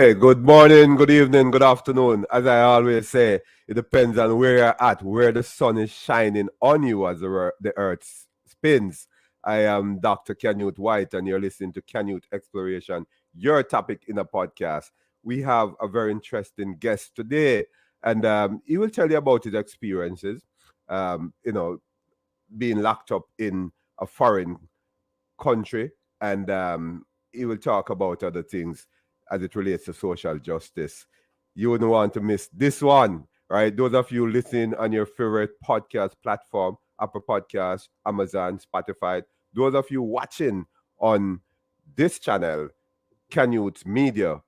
Hey, good morning, good evening, good afternoon. As I always say, it depends on where you're at, where the sun is shining on you as the earth spins. I am Dr. Canute White, and you're listening to Canyouth Exploration, your topic in a podcast. We have a very interesting guest today, and he will tell you about his experiences, um, you know, being locked up in a foreign country, and he will talk about other things as it relates to social justice. You wouldn't want to miss this one, right? Those of you listening on your favorite podcast platform, Apple Podcasts, Amazon, Spotify, those of you watching on this channel, Canute Media,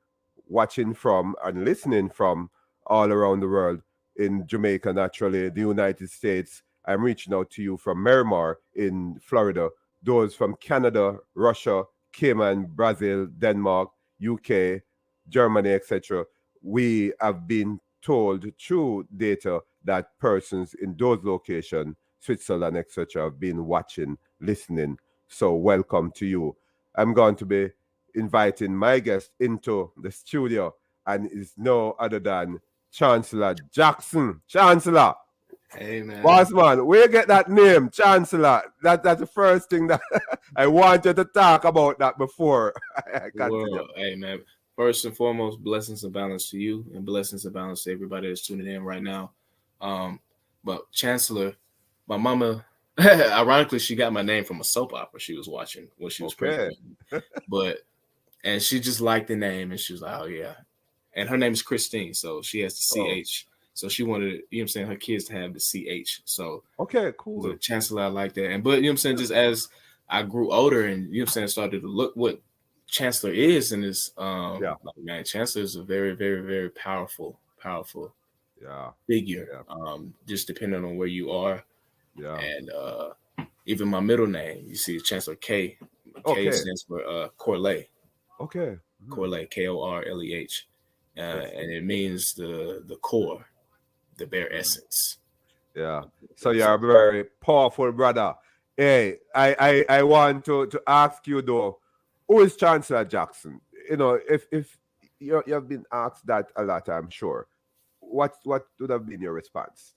watching from and listening from all around the world, in Jamaica, naturally, the United States. I'm reaching out to you from Miramar in Florida, those from Canada, Russia, Cayman, Brazil, Denmark, UK, Germany, etc. We have been told through data that persons in those locations, Switzerland, etc., have been watching, listening. So, welcome to you. I'm going to be inviting my guest into the studio, and is no other than Chancellor Jackson. Chancellor, Hey man, boss man, where you get that name, Chancellor? That's the first thing that I wanted to talk about that before I continue. world. Hey man. First and foremost, blessings and balance to you, and blessings and balance to everybody that's tuning in right now. Um, but Chancellor, my mama, ironically, she got my name from a soap opera she was watching when she was Okay. pregnant. But and she just liked the name, and she was like, "Oh yeah." And her name is Christine, so she has the Oh, CH. So she wanted, her kids to have the CH. So okay, the cool. Chancellor, I like that. And but just as I grew older and started to look what Chancellor is, and is Yeah, like, man, Chancellor is a very, very, very powerful yeah, figure. yeah, Just depending on where you are. yeah. And even my middle name, you see Chancellor K. K Okay, stands for Corley. okay. Corley, Korleh. And Interesting. it means the core, the bare Mm. essence. Yeah. So you're a very powerful brother. Hey, I want to ask you though, who is Chancellor Jackson? If you have been asked that a lot, I'm sure. What would have been your response?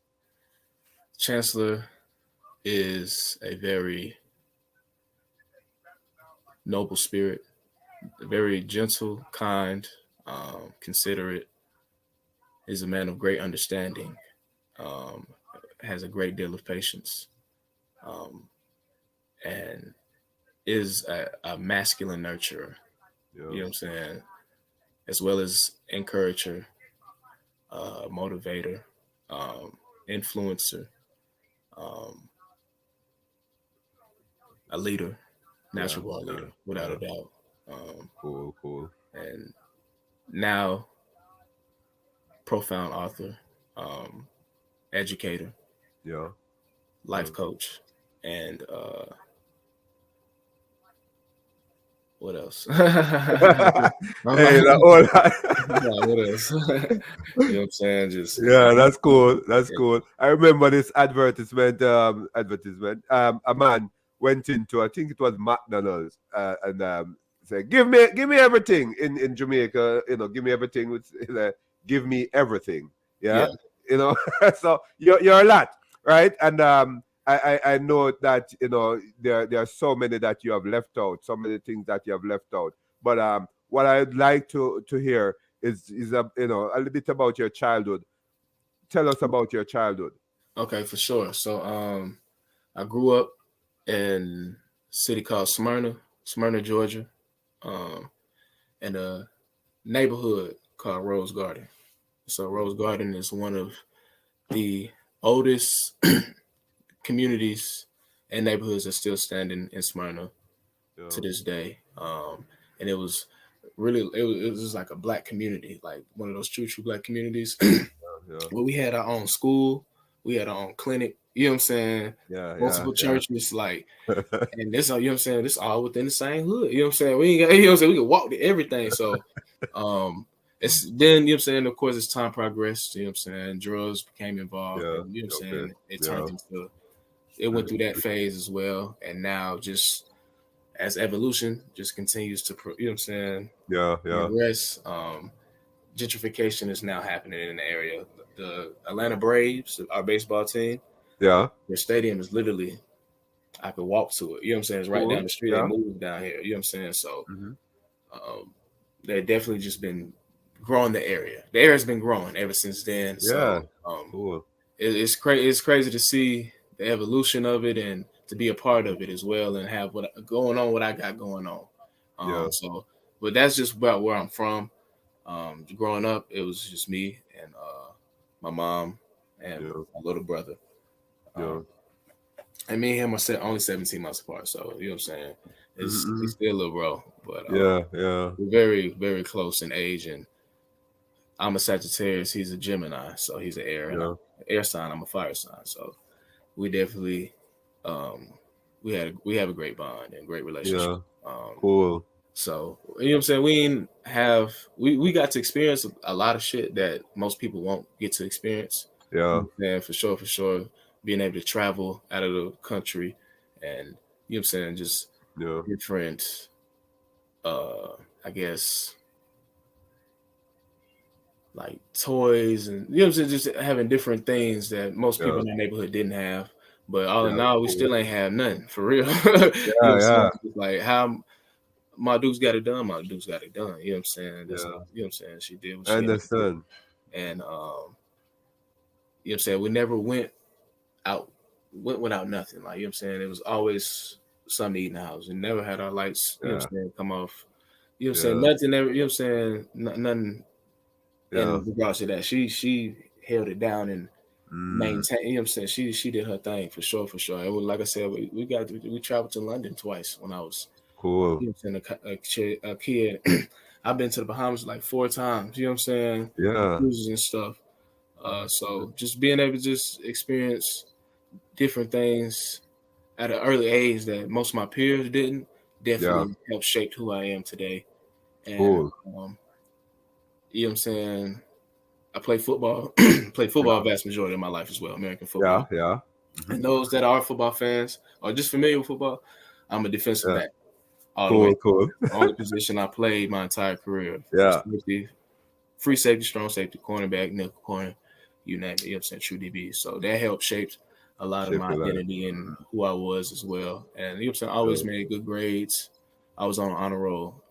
Chancellor is a very noble spirit, very gentle, kind, considerate. Is a man of great understanding. Um, has a great deal of patience, um, and is a masculine nurturer. You Yeah, know what I'm saying? As well as encourager, motivator, um, influencer, um, a leader, yeah, natural born yeah, leader, without a yeah. doubt. Um, Cool, cool. and now profound author, educator, Yeah. life Mm. coach, and what else? Hey, What else? You know what I'm saying? Just yeah, that's cool. That's yeah. cool. I remember this advertisement. A man went into, I think it was McDonald's, and said, give me everything in Jamaica. Give me everything. Give me everything. Yeah, Yeah. So you're a lot, right? And I know that there are so many that you have left out, so many things that you have left out. But what I'd like to hear is a little bit about your childhood. Tell us about your childhood. Okay, for sure. So I grew up in a city called Smyrna, Georgia, um, in a neighborhood called Rose Garden. So Rose Garden is one of the oldest communities and neighborhoods that still standing in Smyrna to Yeah, this day. And it was really it was just like a black community, like one of those true black communities. yeah, Well, we had our own school, we had our own clinic. You know what I'm saying? yeah, yeah, Multiple yeah, churches, like, yeah. and this, you know what I'm saying? This all within the same hood. You know what I'm saying? We ain't got, you know what I'm saying? We can walk to everything. So, um, it's then, you know what I'm saying? Of course, as time progressed, you know what I'm saying? Drugs became involved, Yeah. and you know what I'm Okay. saying? It Yeah. turned into, it went through that phase as well. And now, just as evolution just continues to, you know what I'm saying? Yeah. Yeah. Progress. gentrification is now happening in the area. The Atlanta Braves, our baseball team, Yeah. their stadium is literally, I could walk to it. You know what I'm saying? It's right down Cool. the street. They Yeah. moved down here. You know what I'm saying? So Hmm. um, they've definitely just been growing the area. The area's been growing ever since then. Yeah. So Cool. it's crazy. It's crazy to see the evolution of it and to be a part of it as well and have what going on, what I got going on. Yeah. So, but that's just about where I'm from. Growing up, it was just me and my mom and Yeah. my little brother. Yeah. Um, and me and him are only 17 months apart. So, you know what I'm saying? Hmm. He's still a little bro, but Yeah. Yeah. we're very, very close in age. And I'm a Sagittarius. He's a Gemini. So he's an air. And I'm Yeah. an air sign. I'm a fire sign. So we definitely, um, we have a great bond and great relationship. Yeah. Um, Cool. So you know what I'm saying? We got to experience a lot of shit that most people won't get to experience. You Yeah. know what I'm saying? For sure. Being able to travel out of the country and you know what I'm saying, just Yeah. different I guess like toys and you know what I'm saying, just having different things that most people Yeah. in the neighborhood didn't have. But all in Yeah. all, we Cool. still ain't have nothing for real. You know what Yeah. I'm Yeah. saying? It's like how my dude's got it done. My dude's got it done. You know what I'm saying? That's Yeah. you know what I'm saying. She did what I she had to do, understand. and you know what I'm saying. We never out went without nothing. Like you know what I'm saying. It was always something to eat in the house. We never had our lights. You know what Yeah. I'm saying. Come off. You know what I'm saying. Yeah. Nothing ever. You know what I'm saying. Nothing Yeah. in regards to that. She held it down and Mm. maintained. You know what I'm saying. She did her thing for sure. For sure. And like I said, we traveled to London twice when I was Cool. you know what I'm saying, a kid. I've been to the Bahamas like 4 times, you know what I'm saying? Yeah. Cruises and stuff. So just being able to just experience different things at an early age that most of my peers didn't Yeah. definitely helped shape who I am today. And Cool. you know what I'm saying? I play football, played football Yeah. vast majority of my life as well, American Yeah. football. Yeah. Hmm. And those that are football fans or just familiar with football, I'm a defensive Yeah. back all the way. Cool. Cool. Only position I played my entire career. Yeah. Safety, free safety, strong safety, cornerback, nickel corner, you name it. You know what I'm saying? True DB. So that helped shape a lot of Shape my your life. identity and who I was as well. And you know what I'm saying? I always Yeah. made good grades. I was on an honor roll.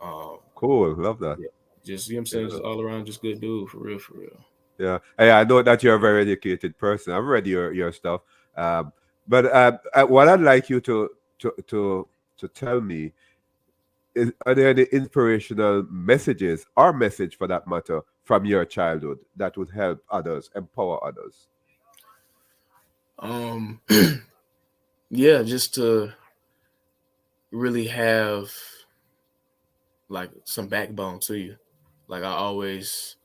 Cool. Love that. Yeah. Just you know what I'm saying? Yeah. Just all around, just good dude for real, for real. Yeah. I know that you're a very educated person. I've read your stuff. Um, but what I'd like you to to to tell me is, are there any inspirational messages or message for that matter from your childhood that would help others, empower others? Um, yeah, just to really have like some backbone to you. Like I always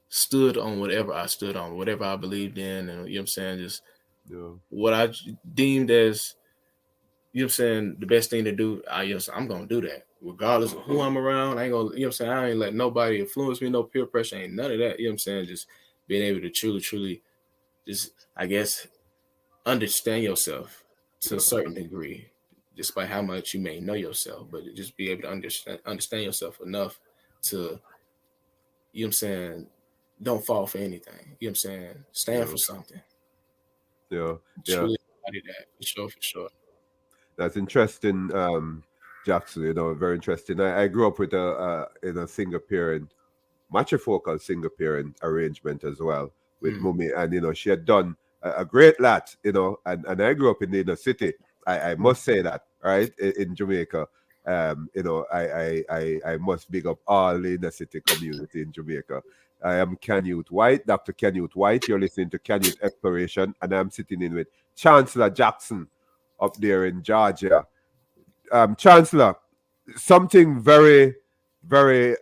stood on whatever I stood on, whatever I believed in, and you know what I'm saying, just Yeah. what I deemed as you know what I'm saying the best thing to do. I'm gonna do that regardless of who I'm around. I ain't gonna you know what I'm saying. I ain't let nobody influence me, no peer pressure, ain't none of that. You know what I'm saying. Just being able to truly, just I guess understand yourself to a Yeah. certain degree, despite how much you may know yourself, but just be able to understand yourself enough to you know what I'm saying. Don't fall for anything. You know what I'm saying. Stand Yeah. for something. Yeah. Yeah. Truly embody that for sure, for sure. That's interesting, Jackson. Very interesting. I grew up with a in a single parent, matrifocal single parent arrangement as well with Mm. mummy, and she had done a great lot, and I grew up in the inner city. I Mm. must say that, right, in Jamaica. I must big up all the inner city community in Jamaica. I am Canute White, Dr. Canute White. You're listening to Canyouth Exploration, and I'm sitting in with Chancellor Jackson up there in Georgia. Chancellor, something very, very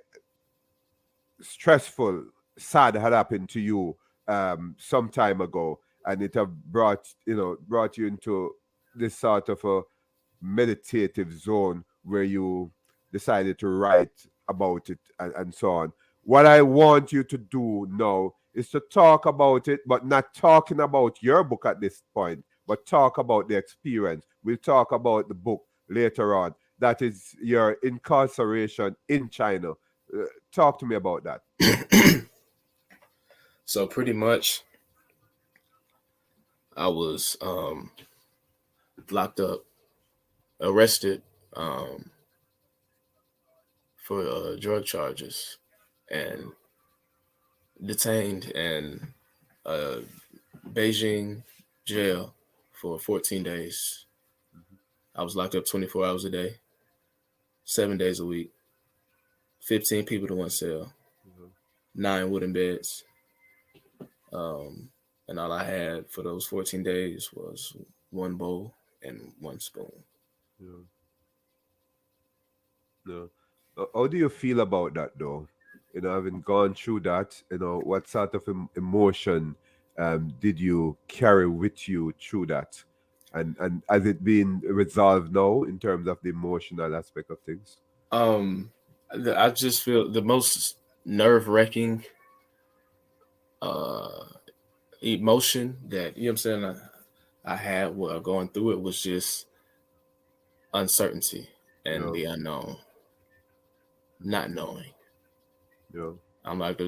stressful, sad had happened to you some time ago, and it have brought you into this sort of a meditative zone where you decided to write about it and so on. What I want you to do now is to talk about it, but not talking about your book at this point, but talk about the experience. We'll talk about the book later on. That is your incarceration in China. Talk to me about that. So pretty much, I was locked up, arrested for drug charges, and detained in Beijing jail for 14 days. I was locked up 24 hours a day, 7 days a week, 15 people to one cell, 9 wooden beds. And all I had for those 14 days was one bowl and one spoon. Yeah. No. How do you feel about that though? Having gone through that, what sort of emotion did you carry with you through that? And has it been resolved now in terms of the emotional aspect of things? I just feel the most nerve-wracking emotion that, you know what I'm saying, I had while going through it was just uncertainty and Yeah, the unknown, not knowing. yeah, I'm like,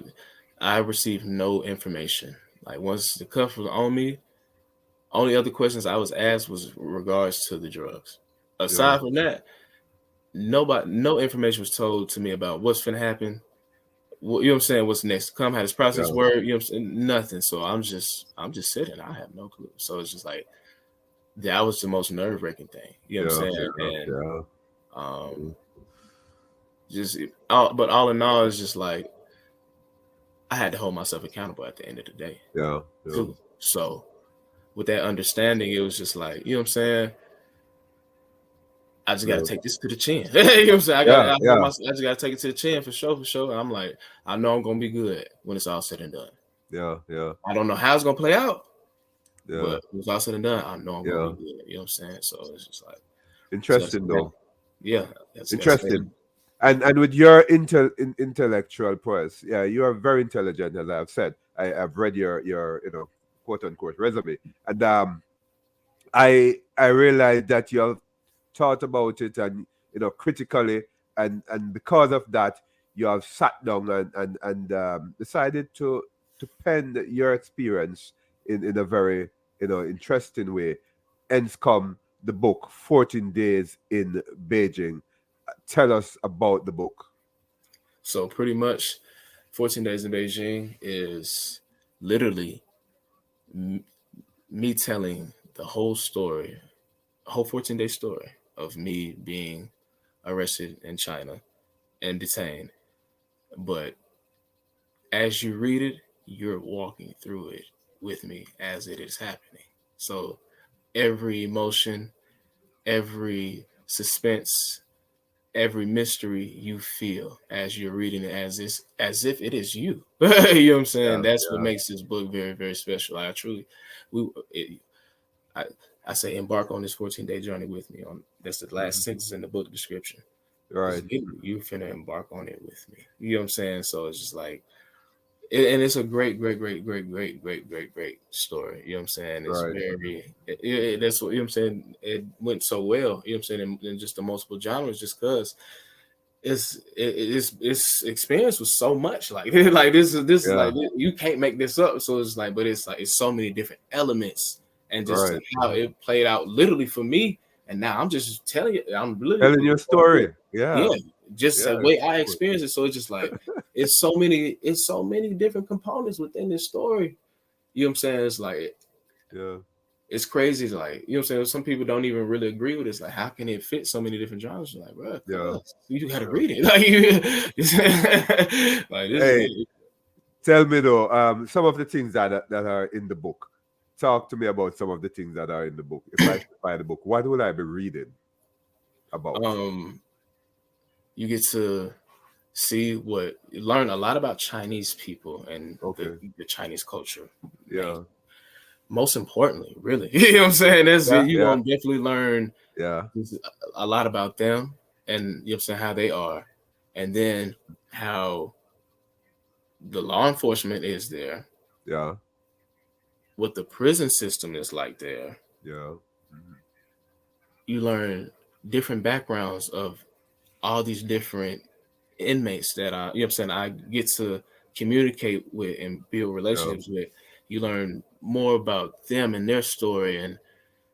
I received no information. Like once the cuff was on me, only other questions I was asked was regards to the drugs. yeah, Aside from that, no information was told to me about what's finna happen. You know what I'm saying? What's next to come? How this process yeah, work? You know what I'm saying? Nothing. So I'm just sitting. I have no clue. So it's just like that was the most nerve-wracking thing. You know what yeah, I'm saying? yeah, And yeah, um, but all in all, it's just like I had to hold myself accountable at the end of the day yeah, yeah, too. So with that understanding, it was just like, you know what I'm saying? I just got to yeah, take this to the chin. You know what I'm saying? yeah, yeah, I just got to take it to the chin for sure, for sure. And I'm like, I know I'm going to be good when it's all said and done. yeah, yeah, I don't know how it's going to play out, yeah, but when it's all said and done, I know I'm going to yeah. be good. You know what I'm saying? So it's just like, just got to Interesting stay down. though. Yeah. That's got to stay Interesting. down. And with your intellectual prowess, yeah, you are very intelligent, as I've said. I've read your quote unquote resume, and I realized that you have thought about it and critically, and because of that, you have sat down and decided to pen your experience in a very interesting way. Hence come the book 14 Days in Beijing. Tell us about the book. So pretty much 14 Days in Beijing is literally me telling the whole story, a whole 14-day story of me being arrested in China and detained. But as you read it, you're walking through it with me as it is happening. So every emotion, every suspense, every mystery you feel as you're reading it as if it is you. You know what I'm saying? Yeah, That's what yeah, makes this book very, very special. I truly, we, it, I, I say embark on this 14-day journey with me. On that's the last mhm, sentence in the book description. It's right, you finna embark on it with me. You know what I'm saying? So it's just like and it's a great, great, great, great, great, great, great, great story. You know what I'm saying? It's right, very, that's what, you know what I'm saying? It went so well, you know what I'm saying, in just the multiple genres, just because it's experience with so much. Like, like this is like, yeah, you can't make this up. So it's like, but it's like, it's so many different elements and just right. how it played out literally for me. And now I'm just telling you, I'm literally, Telling your story. Yeah, yeah, just the yeah, way I experienced it. So it's just like it's so many different components within this story. You know what I'm saying? It's like yeah, it's crazy. Like, you know what I'm saying? Some people don't even really agree with it. It's like, how can it fit so many different genres? Like, bro, yeah, cuz you gotta yeah. read it. Like, like this Hey, is tell me though, some of the things that are in the book. Talk to me about some of the things that are in the book. If I should buy the book, what will I be reading about? um you get to learn a lot about Chinese people and Okay. the Chinese culture. Man, Yeah. most importantly, really. You know what I'm saying? That's Yeah. it. You're Yeah. gonna definitely learn Yeah. a lot about them and you know what I'm saying, how they are, and then how the law enforcement is there, Yeah. what the prison system is like there. Yeah. Mhm. You learn different backgrounds of all these different inmates that I, you know what I'm saying, I get to communicate with and build relationships with, you learn more about them and their story, and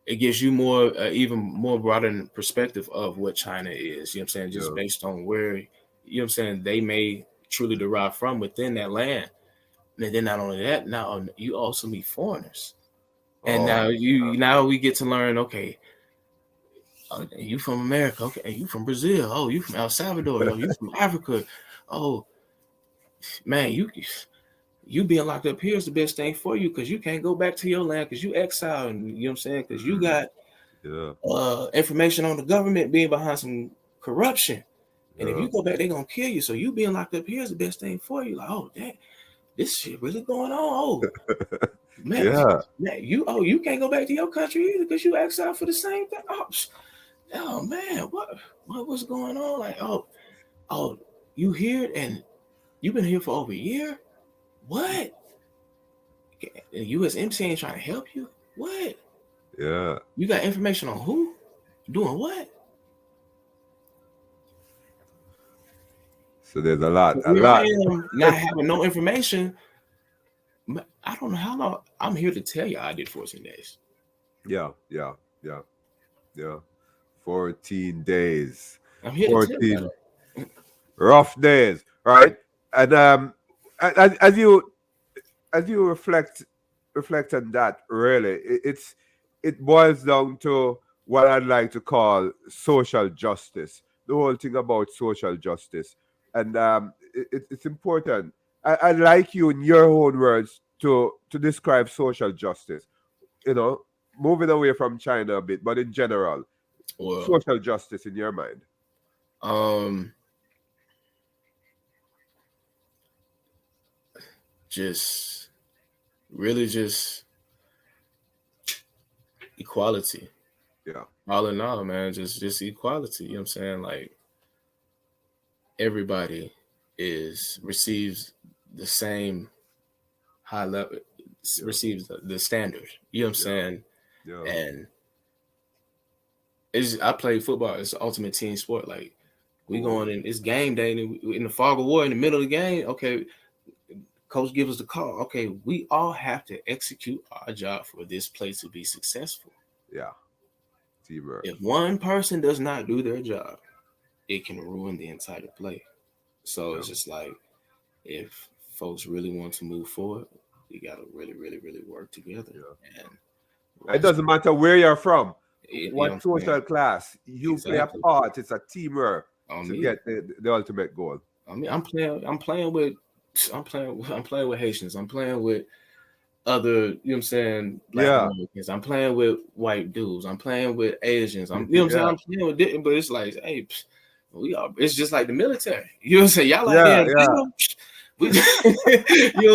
it gives you more, even more broader perspective of what China is. You know what I'm saying? Just based on where, you know what I'm saying, they may truly derive from within that land. And then not only that, now you also meet foreigners, and now we get to learn. Okay, you from America? Okay, you from Brazil? Oh, you from El Salvador? Oh, you from Africa? Oh, man, you being locked up here is the best thing for you because you can't go back to your land because you exiled. And, you know what I'm saying? Because you got information on the government being behind some corruption. And if you go back, they're going to kill you. So you being locked up here is the best thing for you. Like, oh, dang, this shit really going on. Oh, man, you can't go back to your country either because you exiled for the same thing. Oh man, what was going on? Like, oh, you here and you've been here for over a year? What? The U.S. Embassy ain't trying to help you? What? Yeah. You got information on who? Doing what? So there's a lot. I am not having no information. But I don't know how long. I'm here to tell you I did 14 days. Yeah. 14 days. I'm here 14 to tell you. Rough days, right? And as you reflect on that, really, it boils down to what I'd like to call social justice. The whole thing about social justice, and it's important. I'd like you, in your own words, to describe social justice. You know, moving away from China a bit, but in general, social justice in your mind. Just equality. Yeah. All in all, man, just equality. You know what I'm saying? Like, everybody receives the same high level, receives the standard. You know what I'm saying? Yeah. And I play football. It's the ultimate team sport. Like, we going in, it's game day, and in the fog of war, in the middle of the game, okay, coach gives us the call. Okay, we all have to execute our job for this play to be successful. Yeah. Teamwork. If one person does not do their job, it can ruin the entire play. So it's just like, if folks really want to move forward, we got to really, really, really work together. Yeah. And it doesn't matter where you're from, what social class you play a part. It's a teamwork to get the ultimate goal. I mean, I'm playing with Haitians. I'm playing with other, you know what I'm saying, Black Americans. I'm playing with white dudes. I'm playing with Asians. You know what I'm saying? I'm playing with different, but it's like, hey, it's just like the military. You know what I'm saying? Y'all like that. You know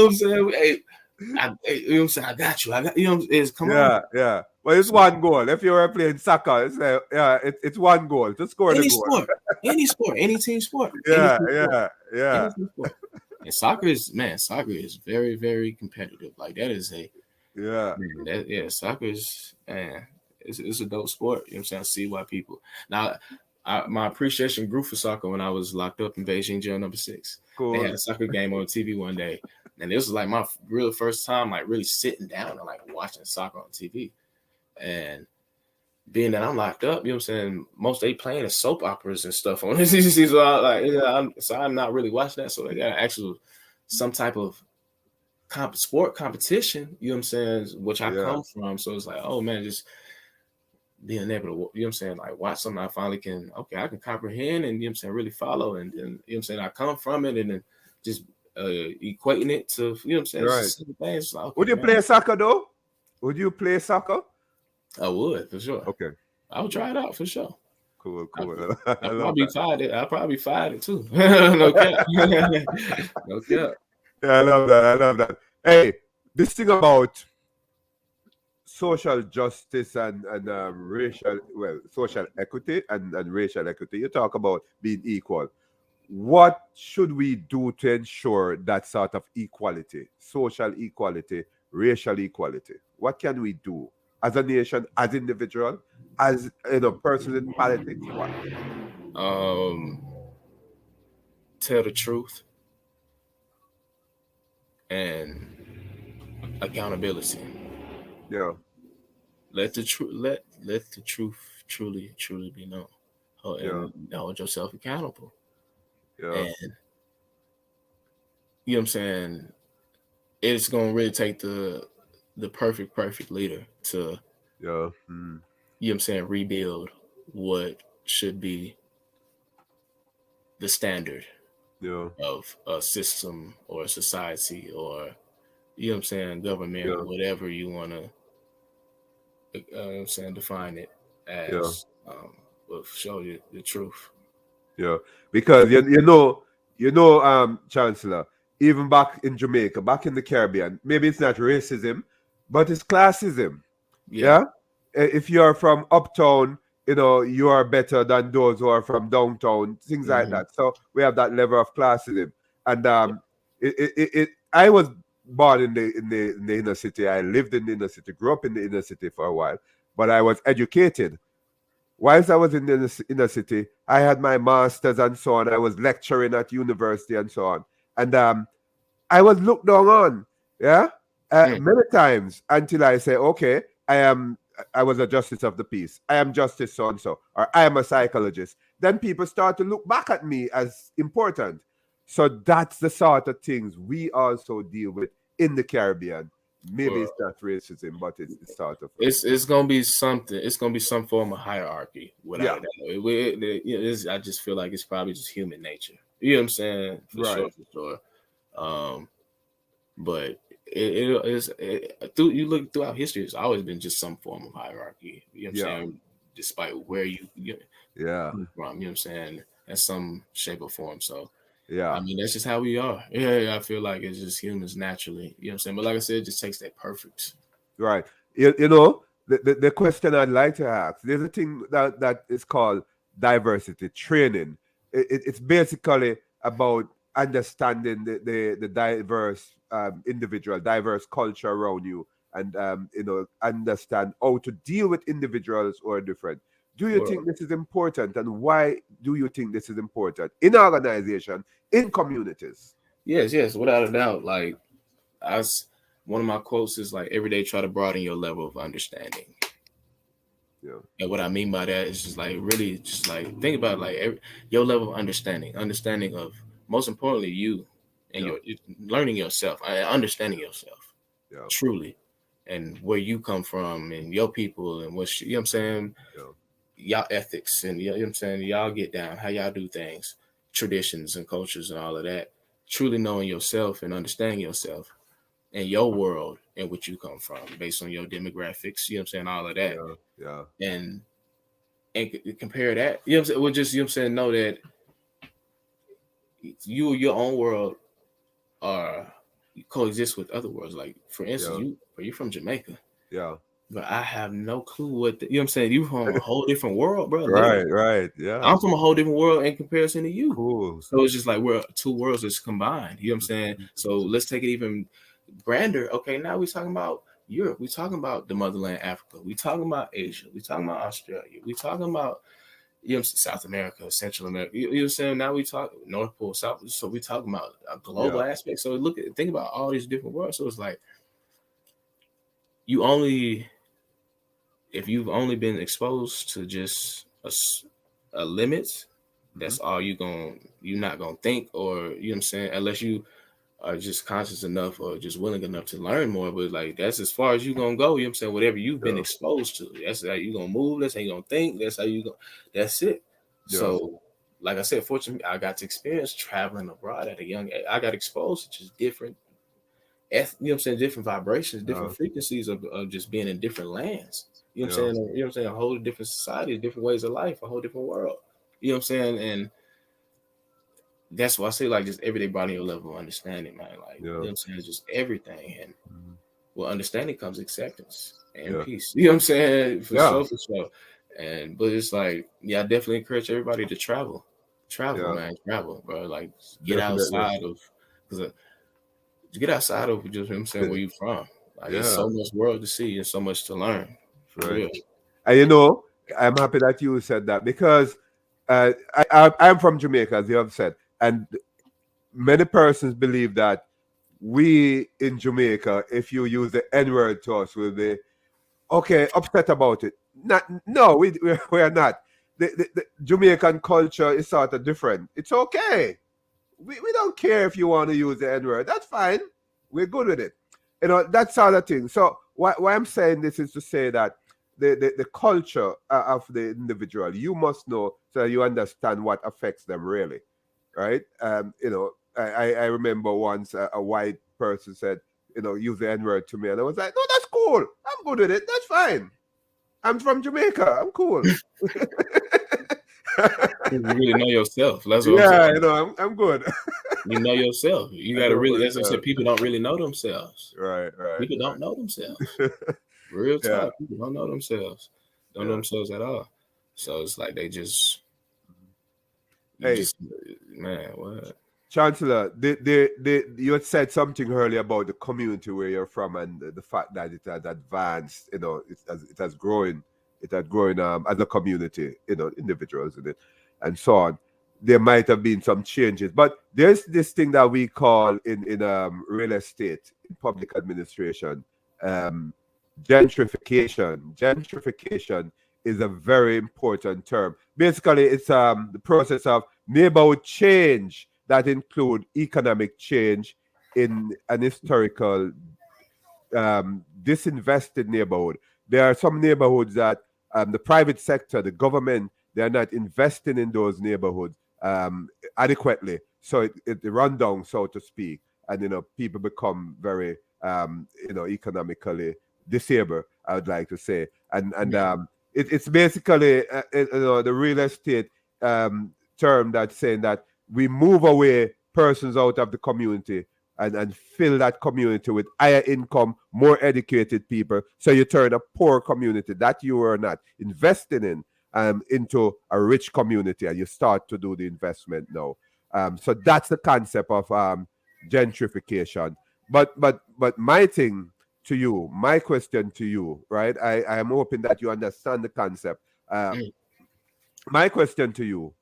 what I'm saying? Hey, you know what I'm saying? I got you. You know, come on. Yeah. Well, it's one goal. If you were playing soccer, it's one goal to score the goal. Any sport, any team sport. Yeah. And soccer is very, very competitive. Like, that is soccer is, man, it's a dope sport. You know what I'm saying? I see why people now. My appreciation grew for soccer when I was locked up in Beijing jail number 6. Cool. They had a soccer game on TV one day, and this was like my real first time, like, really sitting down and like watching soccer on TV. And being that I'm locked up, you know what I'm saying, most they playing is soap operas and stuff on this. So I'm not really watching that. So they got actual some type of sport competition, you know what I'm saying, which I come from. So it's like, oh man, just being able to, you know what I'm saying, like, watch something I finally can, I can comprehend, and, you know what I'm saying, really follow, and you know what I'm saying, I come from it, and then just equating it to, you know what I'm saying, things. Like, would you play soccer though? Would you play soccer? I would, for sure. Okay. I would try it out for sure. Cool. I'll probably fired it too. No cap. No cap. Yeah, I love that. Hey, this thing about social justice and social equity and racial equity, you talk about being equal. What should we do to ensure that sort of equality, social equality, racial equality? What can we do as a nation, as individual, as persons in politics? What? Tell the truth. and accountability. Yeah. Let the truth truly be known. Yeah. And hold yourself accountable. Yeah. And you know what I'm saying? It's gonna really take the perfect leader to, Yeah. you know what I'm saying, rebuild what should be the standard Yeah. of a system or a society, or you know what I'm saying, government, Yeah. whatever you wanna I'm saying, define it Yeah. as, will show you the truth. Yeah, because Chancellor, even back in Jamaica, back in the Caribbean, maybe it's not racism, but it's classism. Yeah. Yeah, if you are from uptown, you are better than those who are from downtown, things like Hmm. that. So we have that level of classism, and I was born in the inner city. I lived in the inner city, grew up in the inner city for a while, but I was educated. Whilst I was in the inner city, I had my masters and so on. I was lecturing at university and so on. And I was looked down on, yeah, Mm. many times until I say, okay, I was a justice of the peace. I am justice so and so, or I am a psychologist. Then people start to look back at me as important. So that's the sort of things we also deal with in the Caribbean. Maybe Well, it's not racism, but it's the sort of it's gonna be something. It's gonna be some form of hierarchy, without yeah, a doubt. I just feel like it's probably just human nature. You know what I'm saying? For sure, right, for sure. Um, but through you look throughout history, it's always been just some form of hierarchy. You know what I'm yeah, saying? Despite where you yeah, come from, you know what I'm saying? In some shape or form. So I yeah. mean, that's just how we are. Yeah, I feel like it's just humans naturally. You know what I'm saying? But like I said, it just takes that perfect. Right. The question I'd like to ask, there's a thing that is called diversity training. It's basically about understanding the diverse individual, diverse culture around you, and understand how to deal with individuals who are different. Do you Well, think this is important, and why do you think this is important in organization, in communities? yes, without a doubt. Like I, s- one of my quotes is like, every day try to broaden your level of understanding. Yeah, And what I mean by that is just like, really just like think about like your level of understanding of, most importantly, you and yeah, learning yourself, understanding yourself yeah, truly, and where you come from and your people and you know what I'm saying, yeah, y'all ethics, and you know what I'm saying, y'all get down, how y'all do things, traditions and cultures and all of that. Truly knowing yourself and understanding yourself and your world and which you come from based on your demographics, you know what I'm saying, all of that. yeah, yeah, And compare that, you know what I'm saying, well, just, you know what I'm saying, know that your own world are coexist with other worlds. Like for instance, yeah, you're from Jamaica, yeah. but I have no clue you know what I'm saying, you from a whole different world, bro, Right, literally. right. Yeah. I'm from a whole different world in comparison to you. Cool. So it's just like we're two worlds that's combined. You know what I'm saying? So let's take it even grander. Okay, now we're talking about Europe. We're talking about the motherland, Africa. We're talking about Asia. We're talking about Australia. We're talking about, you know, South America, Central America. You know what I'm saying? Now we talk North Pole, South. So we talking about a global Yeah, aspect. So think about all these different worlds. So it's like, you only if you've only been exposed to just a limit, mhm, that's all you're not gonna think, or you know what I'm saying, unless you are just conscious enough or just willing enough to learn more. But like, that's as far as you gonna go, you know what I'm saying? Whatever you've been yeah, exposed to, that's how you gonna move, that's how you gonna think, that's it. yeah, So like I said, fortunately I got to experience traveling abroad at a young age. I got exposed to just different you know what I'm saying, different vibrations, yeah, different frequencies of just being in different lands. You know what yeah, I'm saying? You know what I'm saying? A whole different society, different ways of life, a whole different world. You know what I'm saying? And that's why I say, like, just everyday body your level of understanding, man. Like, you yeah, know what I'm saying? Just everything. And mhm, with understanding comes acceptance and yeah, peace. You know what I'm saying? For yeah, sure, for sure. And but it's like, yeah, I definitely encourage everybody to travel. Travel, yeah, man, travel, bro. Like, get definitely. outside of, because get outside of just, you know what I'm saying, where you from. Like, it's Yeah, so much world to see and so much to learn, for right. real. And I'm happy that you said that because I'm from Jamaica, as you have said, and many persons believe that we in Jamaica, if you use the N-word to us, we'll be okay, upset about it. Not, no, we are not. The Jamaican culture is sort of different. It's okay. We don't care if you want to use the N-word. That's fine. We're good with it. You know, that sort of thing. So why I'm saying this is to say that the culture of the individual, you must know so that you understand what affects them really, right? You know, I remember once a white person said, you know, use the N-word to me. And I was like, no, that's cool. I'm good with it. That's fine. I'm from Jamaica. I'm cool. You really know yourself. That's what I'm Yeah, saying. you know, I'm good. You know yourself. You I got to know really, as I said, myself. people don't really know themselves. Right, right, People don't know themselves. right. Real Yeah, talk. People don't know themselves. Don't know yeah. themselves at all. So it's like they just, you Hey, just, man, what? Chancellor, you had said something earlier about the community where you're from and the fact that it has advanced, you know, it has grown as a community, you know, individuals in it, and so on. There might have been some changes, but there's this thing that we call in real estate, in public administration, um, gentrification. Gentrification is a very important term. Basically, it's the process of neighborhood change that include economic change in an historical disinvested neighborhood. There are some neighborhoods that the private sector, the government, they're not investing in those neighborhoods adequately. So it run down, so to speak, and you know people become very you know economically disabled. I would like to say, and Yeah. it's basically you know the real estate term that's saying that we move away persons out of the community and fill that community with higher income, more educated people. So you turn a poor community that you were not investing in into a rich community, and you start to do the investment now. So that's the concept of gentrification. But my thing to you, my question to you, right? I am hoping that you understand the concept. Uh, Mm. my question to you: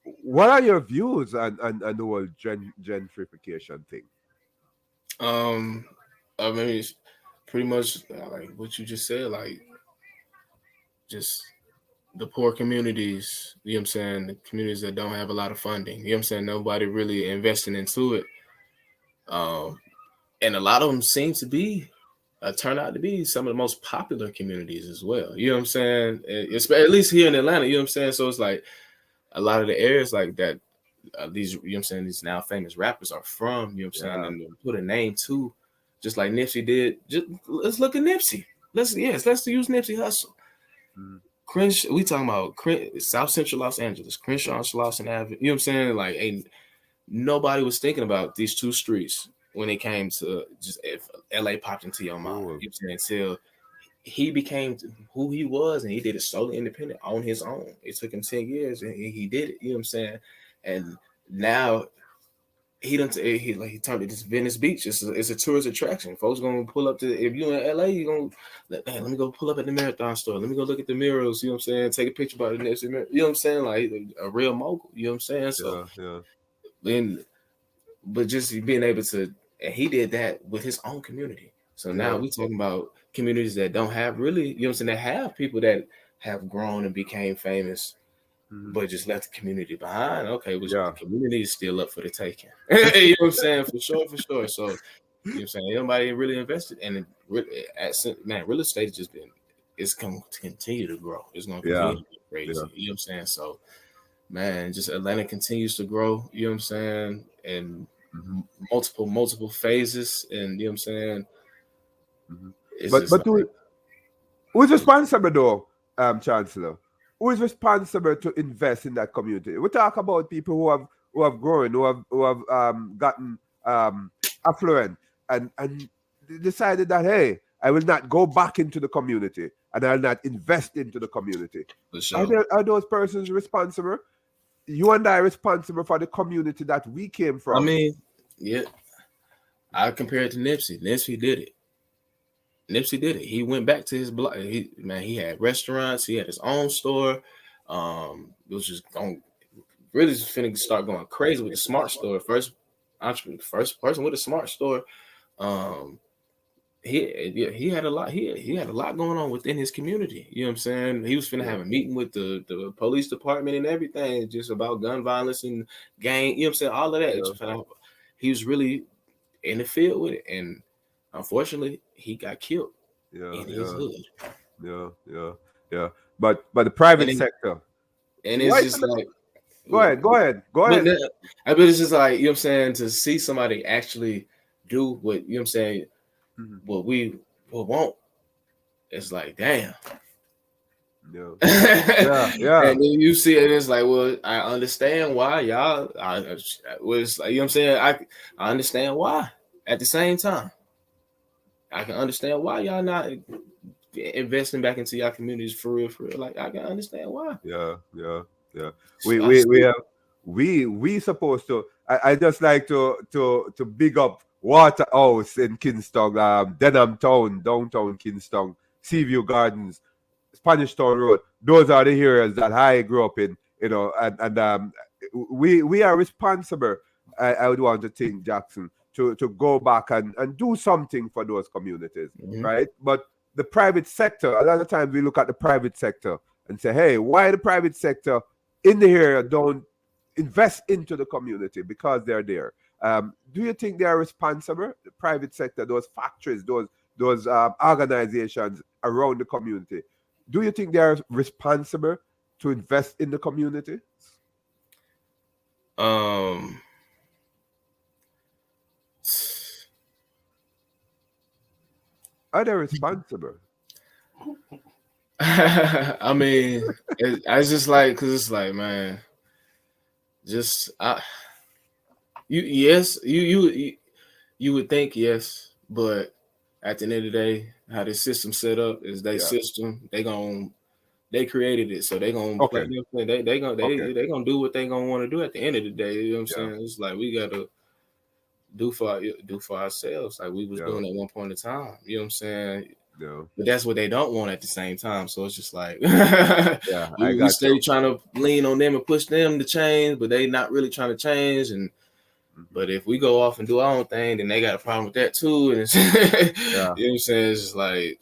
what are your views on the whole gentrification thing? Um, I mean, it's pretty much like what you just said, like just the poor communities, you know what I'm saying? The communities that don't have a lot of funding, you know what I'm saying? Nobody really investing into it. Um, and a lot of them seem to be turn out to be some of the most popular communities as well. You know what I'm saying? It's, at least here in Atlanta, you know what I'm saying? So it's like a lot of the areas like that, these, you know what I'm saying, these now famous rappers are from, you know what I'm saying, Yeah. and they put a name to, just like Nipsey did. Just let's look at Nipsey. Let's use Nipsey Hussle. Mm. We talking about South Central Los Angeles, Crenshaw and Slauson Avenue. You know what I'm saying? Like, ain't nobody was thinking about these two streets when it came to just if LA popped into your mind. Cool. You know what I'm saying? Until he became who he was, and he did it solely independent on his own. It took him 10 years, and he did it. You know what I'm saying? And now he turned it to Venice Beach. It's a tourist attraction. Folks gonna pull up to, if you in LA, you gonna let me go pull up at the Marathon store. Let me go look at the murals. You know what I'm saying? Take a picture about the next. You know what I'm saying? Like a real mogul. You know what I'm saying? So Yeah, yeah. then, but just being able to, and he did that with his own community. So now Yeah. we talking about communities that don't have really, you know what I'm saying, that have people that have grown and became famous, Mhm. but just left the community behind. Okay, which the Yeah. community is still up for the taking. You know what I'm saying? For sure, for sure. So, you know what I'm saying? Nobody really invested. And man, real estate has just been, it's going to continue to grow. It's going to Yeah. continue to be Yeah. crazy. You know what I'm saying? So, man, just Atlanta continues to grow, you know what I'm saying? And Mhm. multiple phases. And you know what I'm saying? Mhm. It's But just but like, who's responsible though, Chancellor? Who is responsible to invest in that community? We talk about people who have grown, who have gotten affluent and decided that hey, I will not go back into the community and I'll not invest into the community. for sure. Are those persons responsible? You and I are responsible for the community that we came I from. mean, yeah, I compare it to Nipsey. Nipsey did it. Nipsey did it. He went back to his block. He had restaurants. He had his own store. It was just going really just finna start going crazy with the smart store first. entrepreneur, first person with a smart store. He had a lot. He had a lot going on within his community. You know what I'm saying? He was finna have a meeting with the police department and everything, just about gun violence and gang. You know what I'm saying? All of that. He was really in the field with it, and unfortunately, he got killed in his hood. Yeah. But the private And sector. it's just like, go ahead. But it's just like, you know what I'm saying, to see somebody actually do what, you know what I'm saying, what we want. It's like, damn. Yeah. And then you see it, it's like, well, I understand why y'all. Was like, you know what I'm saying. I understand why. At the same time, I can understand why y'all not investing back into y'all communities for real. Like, I can understand why. Yeah. We supposed to. I just like to big up Waterhouse in Kingston, Denham Town, downtown Kingston, Seaview Gardens, Spanish Town Road. Those are the areas that I grew up in, and we are responsible. I would want to think, Jackson, to go back and do something for those communities, right? But the private sector, a lot of times we look at the private sector and say, hey, why the private sector in the area don't invest into the community because they're there? Do you think they are responsible, the private sector, those factories, those organizations around the community? Do you think they are responsible to invest in the community? Are they responsible? I mean, it's just like, because it's like, man, you would think yes, but at the end of the day, how this system set up is their system. They created it, so they gonna play. You know, they gonna do what they gonna want to do at the end of the day. You know what I'm saying? It's like, we gotta do for ourselves, like we was doing at one point in time. You know what I'm saying? But that's what they don't want at the same time. So it's just like, we stay trying to lean on them and push them to change, but they not really trying to change. And but if we go off and do our own thing, then they got a problem with that too. And it's, you know what I'm saying? It's just like,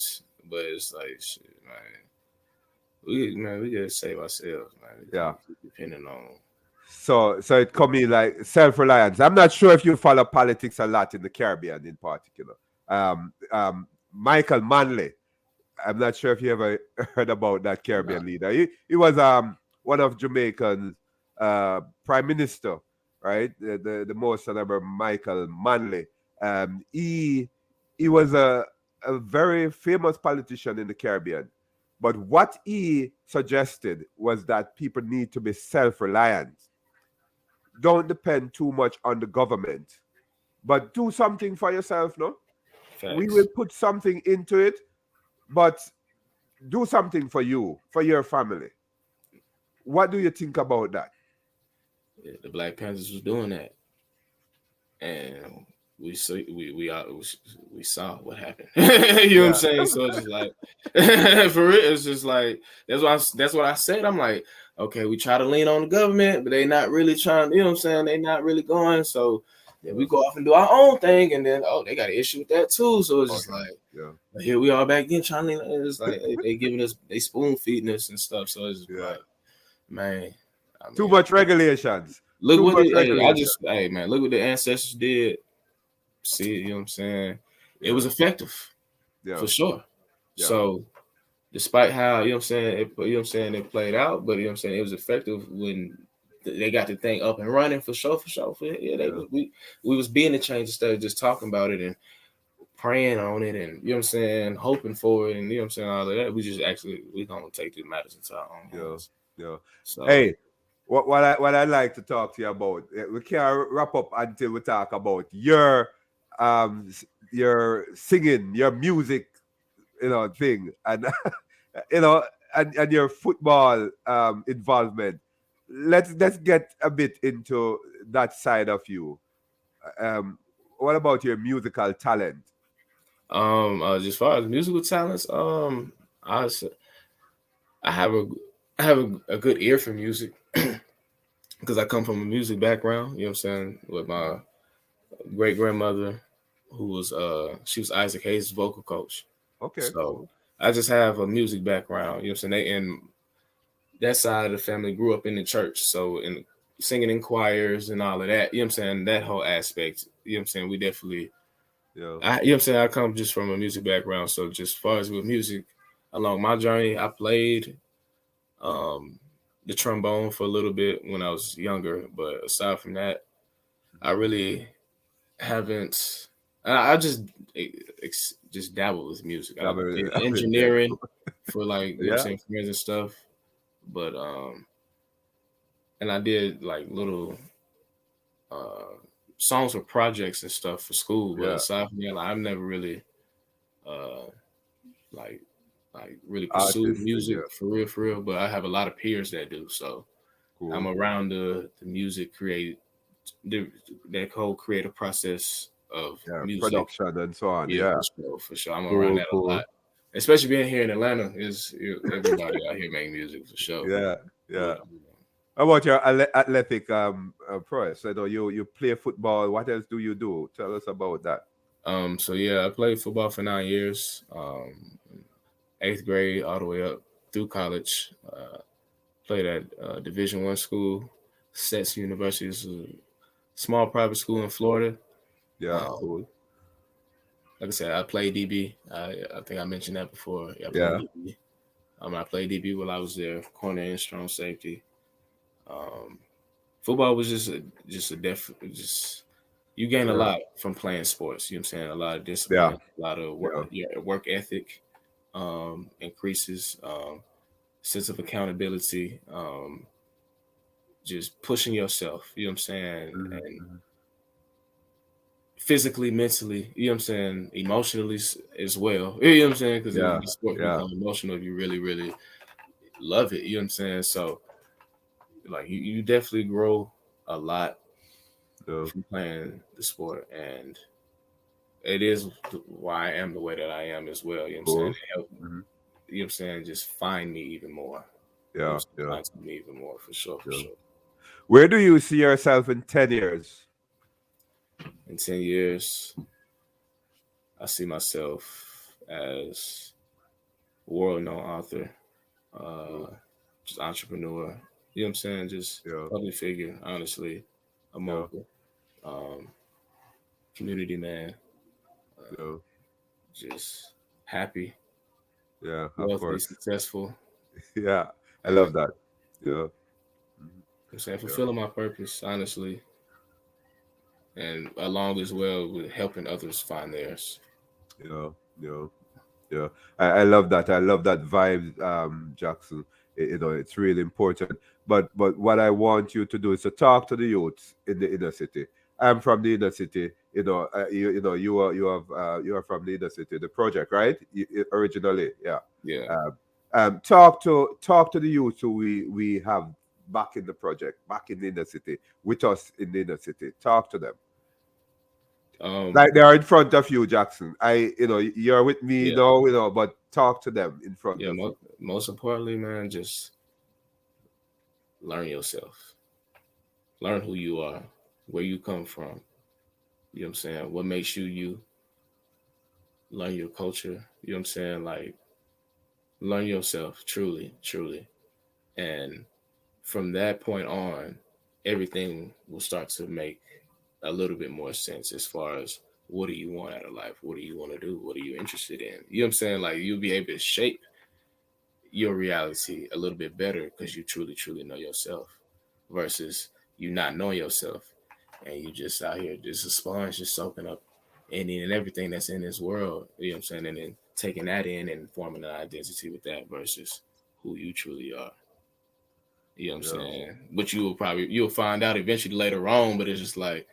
but it's like, shit, man. We gotta save ourselves, man. Depending on. So it could be like self-reliance. I'm not sure if you follow politics a lot in the Caribbean in particular. Michael Manley, I'm not sure if you ever heard about that Caribbean leader. He was one of Jamaican's prime minister, right? The most celebrated Michael Manley. He was a very famous politician in the Caribbean. But what he suggested was that people need to be self-reliant. Don't depend too much on the government, but do something for yourself, no? Facts. We will put something into it, but do something for you, for your family. What do you think about that? Yeah, the Black Panthers was doing that, and we saw what happened. You know what I'm saying? So it's just like, for real, it's just like, that's what I said. I'm like, okay, we try to lean on the government, but they not really trying. You know what I'm saying? They not really going. So we go off and do our own thing, and then they got an issue with that too. So it's just like, here we are back again trying to lean. It's like they giving us, they spoon feeding us and stuff. So it's just like, man, too much regulations. Look what look what the ancestors did. See, you know what I'm saying? It was effective, for sure. So, despite how, you know what I'm saying, it played out, but you know what I'm saying, it was effective when they got the thing up and running, for sure. We was being the change instead of just talking about it and praying on it, and you know what I'm saying, hoping for it, and you know what I'm saying, all of that. We gonna take these matters into our own hands. So, hey, what I'd like to talk to you about, we can't wrap up until we talk about your singing, your music, thing, and and your football involvement. Let's get a bit into that side of you. What about your musical talent? As far as musical talents, I have a good ear for music because I come from a music background. You know what I'm saying, with my great grandmother who was she was Isaac Hayes' vocal coach. Okay, So cool. I just have a music background. You know what I'm saying? And that side of the family grew up in the church. So in singing in choirs and all of that, you know what I'm saying? That whole aspect, you know what I'm saying? We definitely Yeah, you know what I'm saying? I come just from a music background. So just as far as with music, along my journey, I played um the trombone for a little bit when I was younger. But aside from that, I really haven't. I just dabble with music. I that was, did that was very engineering cool. for like you know what I'm Yeah, saying friends and stuff, but and I did like little uh songs for projects and stuff for school. But yeah. aside from that, like, I've never really uh like really pursued Artistic, music yeah. for real. But I have a lot of peers that do. So I'm Cool. around the music the, that whole creative process of Yeah, music. production and so on. Yeah, Yeah, for sure, for sure. I'm around cool, that a lot, cool. especially being here in Atlanta. Is everybody out here making music for sure? Yeah, But yeah. How about your athletic prowess? I know you play football. What else do you do? Tell us about that. so yeah, I played football for 9 years, eighth grade all the way up through college. Played at Division I school, Stetson University is a small private school in Florida. Yeah, Um, cool. like I said, I played DB. I think I mentioned that before. Yeah, I played Yeah, DB. I played DB while I was there, corner and strong safety. Um, Football was just a just you gain a yeah, lot from playing sports. You know what I'm saying? A lot of yeah, discipline, a lot of work, yeah. yeah, work ethic increases, sense of accountability, just pushing yourself. You know what I'm saying? Hmm, And hmm. physically, mentally. You know what I'm saying? Emotionally as well. You know what I'm saying? Because Yeah, the sport can yeah, become emotional if you really, really love it. You know what I'm saying? So like you definitely grow a lot yeah. from playing the sport, and it is why I am the way that I am as well. You know what I'm saying? Cool. It helped, Hmm. you know what I'm saying? Just find me even more. You know Yeah, what I'm saying? yeah, Find me even more for sure, for yeah. sure. Where do you see yourself in 10 years? In 10 years, I see myself as a world known author, Cool. uh, just entrepreneur. You know what I'm saying? Just Yeah, public figure, honestly, a yeah, mogul, um, community man, yeah, just happy, yeah. Of wealthy, course. successful. Yeah, I You know love that. Yeah, mhm, what I'm saying? yeah, Fulfilling my purpose, honestly, and along as well with helping others find theirs. yeah, yeah. Yeah, I love that. I love that vibe, Jackson. It's really important. But what I want you to do is to talk to the youths in the inner city. I'm from the inner city. You are from the inner city. The project, right? Originally, yeah. Yeah. Talk to the youths who we have back in the project, back in the inner city, with us in the inner city. Talk to them Um. like they are in front of you, Jackson. You're with me Yeah. now, but talk to them in front Yeah. of you. Most importantly, man, just learn yourself. Learn who you are, where you come from. You know what I'm saying? What makes you you? Learn your culture. You know what I'm saying? Like learn yourself, truly, truly, and from that point on, everything will start to make a little bit more sense as far as what do you want out of life? What do you want to do? What are you interested in? You know what I'm saying? Like you'll be able to shape your reality a little bit better because you truly, truly know yourself versus you not knowing yourself and you just out here just a sponge, just soaking up any and everything that's in this world. You know what I'm saying? And then taking that in and forming an identity with that versus who you truly are. You know what I'm Yeah, saying? But you'll find out eventually later on, but it's just like,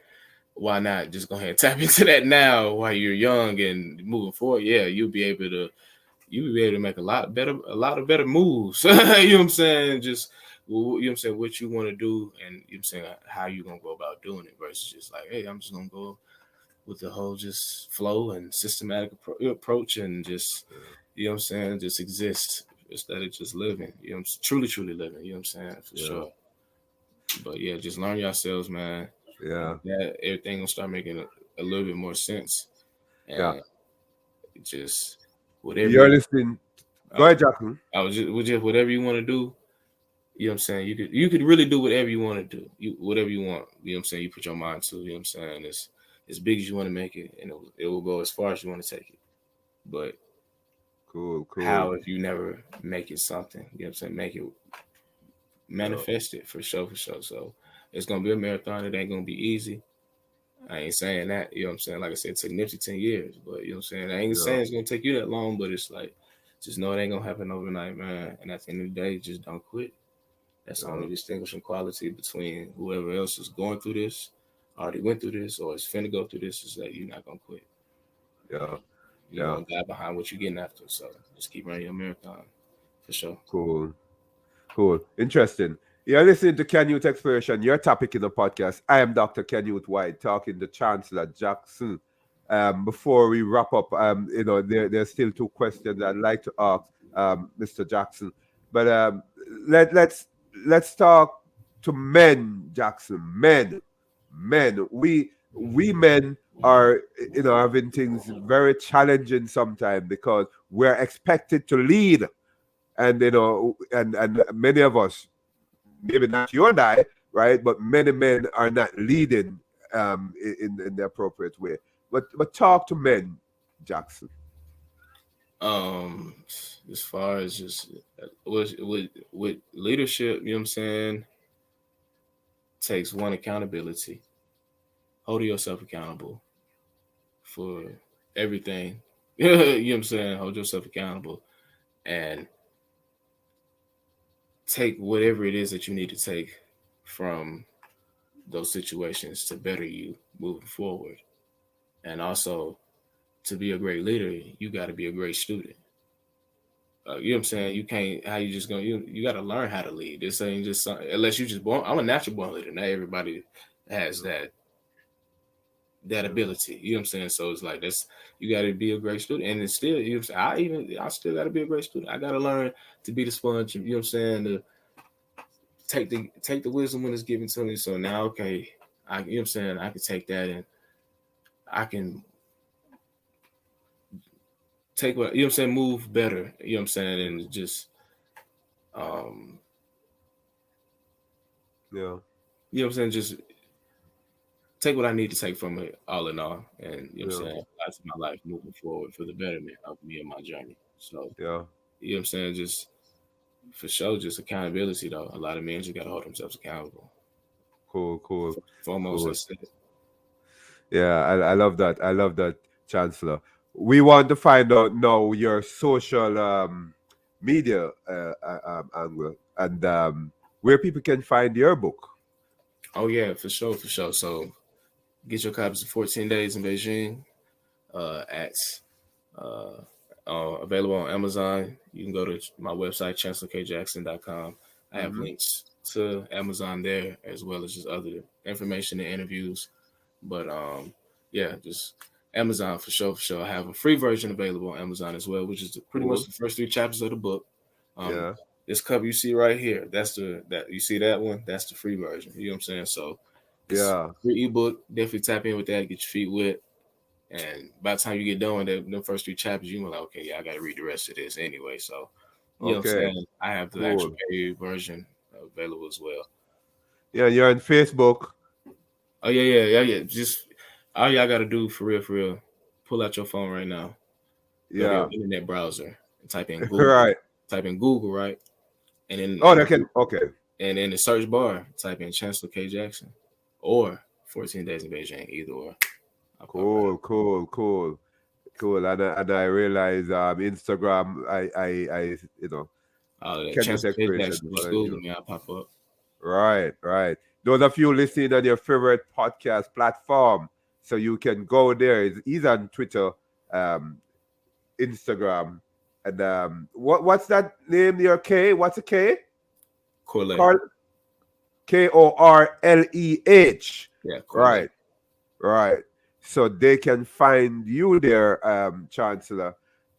why not just go ahead and tap into that now while you're young and moving forward? Yeah, you'll be able to make a lot of better moves. You know what I'm saying? Just you know what I'm saying, what you want to do and you know what I'm saying how you gonna go about doing it versus just like, hey, I'm just gonna go with the whole just flow and systematic approach and just you know what I'm saying, just exist instead of just living. You know what I'm truly, truly living, you know what I'm saying? For yeah, sure. But yeah, just learn yourselves, man. yeah, And that everything will start making a little bit more sense, Yeah. and just whatever You're you, listening. Go I, ahead, Jackson. I was just whatever you want to do. You know what I'm saying? You could really do whatever you want to do. Whatever you want. You know what I'm saying? You put your mind to. You know what I'm saying? It's as big as you want to make it, and it will go as far as you want to take it. But Cool, cool. how if you never make it something? You know what I'm saying? Make it Yeah, manifest it for sure, for sure. So it's gonna be a marathon. It ain't gonna be easy. I ain't saying that. You know what I'm saying? Like I said, it took Nipsey 10 years, but you know what I'm saying? I ain't yeah, saying it's gonna take you that long, but it's like just know it ain't gonna happen overnight, man. And at the end of the day, just don't quit. That's the yeah, only distinguishing quality between whoever else is going through this, already went through this, or is finna go through this, is that you're not gonna quit. yeah, You're yeah. gonna die behind what you're getting after. So just keep running your marathon for sure. Cool. Cool. Interesting. You're listening to Canyouth Exploration, your topic in the podcast. I am Dr. Canute White talking to Chancellor Jackson. Before we wrap up, there's still two questions I'd like to ask Mr. Jackson. But let's let's talk to men, Jackson. Men. We men are having things very challenging sometimes because we're expected to lead, and and many of us, maybe not you and I, right, but many men are not leading in the appropriate way. But talk to men, Jackson. Um, as far as just with leadership, you know what I'm saying, takes one accountability, holding yourself accountable for everything. You know what I'm saying? Hold yourself accountable and take whatever it is that you need to take from those situations to better you moving forward. And also, to be a great leader, you got to be a great student. You know what I'm saying? You can't, how you just going to, you got to learn how to lead. This ain't just something, unless you just born. I'm a natural born leader. Not everybody has that Yeah, ability. You know what I'm saying? So it's like that's, you got to be a great student, and it's still, you know what I'm saying, I still got to be a great student. I got to learn to be the sponge. You know what I'm saying? To take the wisdom when it's given to me. So now, okay, you know what I'm saying, I can take that and I can take what, you know what I'm saying, move better. You know what I'm saying, and just um, yeah, you know what I'm saying, just take what I need to take from it all in all, and you know what I'm yeah, saying, apply to my life moving forward for the betterment of me and my journey. So yeah. you know what I'm saying, just for sure, just accountability though. A lot of men just gotta hold themselves accountable. Cool, cool, Foremost, cool. that's it. Yeah, I love that. I love that, Chancellor. We want to find out now your social media angle, and where people can find your book. Oh yeah, for sure, for sure. So get your copies of 14 Days in Beijing at available on Amazon. You can go to my website, chancellorkjackson.com. I have Mm-hmm. links to Amazon there as well as just other information and interviews. But yeah, just Amazon for sure, for sure. I have a free version available on Amazon as well, which is pretty much Cool. the first three chapters of the book. Um, Yeah. this cover you see right here, that you see that one, that's the free version. You know what I'm saying? So it's Yeah. free ebook. Definitely tap in with that, get your feet wet. And by the time you get done with the first three chapters, you're like, okay, yeah, I got to read the rest of this anyway. So, you know what I'm Okay. saying? I have the actual Cool. paid version available as well. Yeah, you're on Facebook. Oh, yeah. Just all y'all got to do for real, pull out your phone right now, go to your Yeah. internet browser and type in Google. Right. Type in Google, right? And then Oh, they can. Okay. and in the search bar, type in Chancellor K. Jackson or 14 Days in Beijing, either or. I'll pop right up. Cool. Cool. Cool. Cool. And I realize Instagram. I Canyouth Chancellor K. Expiration Jackson, just following Google you. me, I'll pop up. Right. Right. Those of you listening on your favorite podcast platform, so you can go there. He's on Twitter, um, Instagram, and what's that name? Your K? What's a K? Corley. Carl. Korleh. Yeah, Corley. Right. Right. So they can find you there, Chancellor.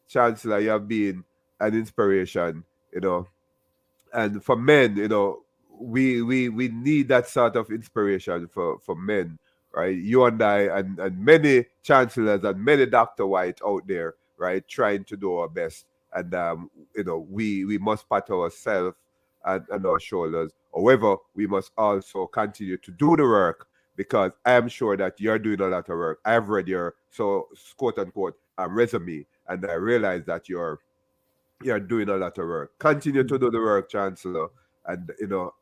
Chancellor, you have been an inspiration, you know. And for men, we need that sort of inspiration for men right? You and I and many chancellors and many Dr. White out there, right, trying to do our best. And we must pat ourselves and our shoulders. However, we must also continue to do the work, because I am sure that you're doing a lot of work. I've read your quote unquote resume, and I realize that you're doing a lot of work. Continue to do the work, Chancellor. And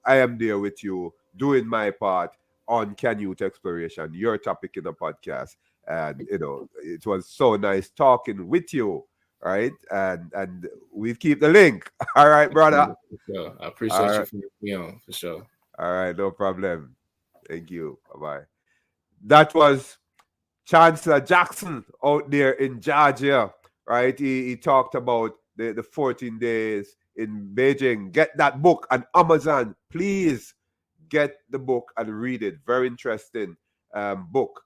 I am there with you, doing my part on Canyouth Exploration, your topic in the podcast. And it was so nice talking with you, right? And we keep the link. All right, brother. For sure. I All appreciate you right. for me on, for sure. All right, no problem. Thank you. Bye bye. That was Chancellor Jackson out there in Georgia, right? He talked about the 14 days in Beijing. Get that book on Amazon. Please get the book and read it. Very interesting book.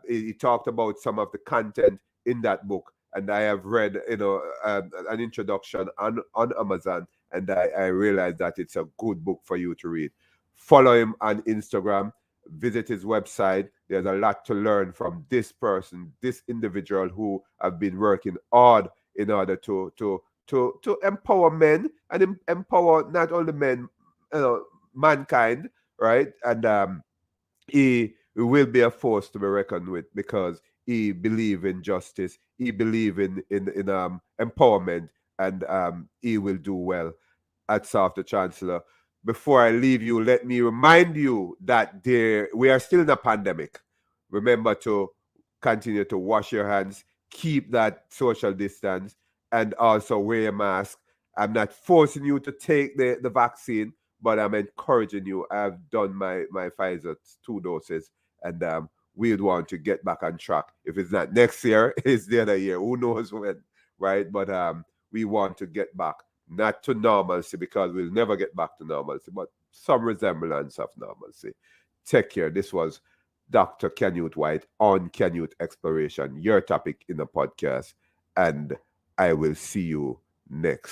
He talked about some of the content in that book. And I have read, an introduction on Amazon, and I realized that it's a good book for you to read. Follow him on Instagram, visit his website. There's a lot to learn from this person, this individual who have been working hard in order to empower men and empower not only men, mankind, right? And he will be a force to be reckoned with, because he believe in justice, he believe in empowerment, and he will do well. Hats off the Chancellor. Before I leave you, let me remind you that we are still in a pandemic. Remember to continue to wash your hands, keep that social distance, and also wear a mask. I'm not forcing you to take the vaccine, but I'm encouraging you. I've done my Pfizer 2 doses, and we'd want to get back on track. If it's not next year, it's the other year. Who knows when, right? But we want to get back, not to normalcy, because we'll never get back to normalcy, but some resemblance of normalcy. Take care. This was Dr. Canute White on Canyouth Exploration, your topic in the podcast, and I will see you next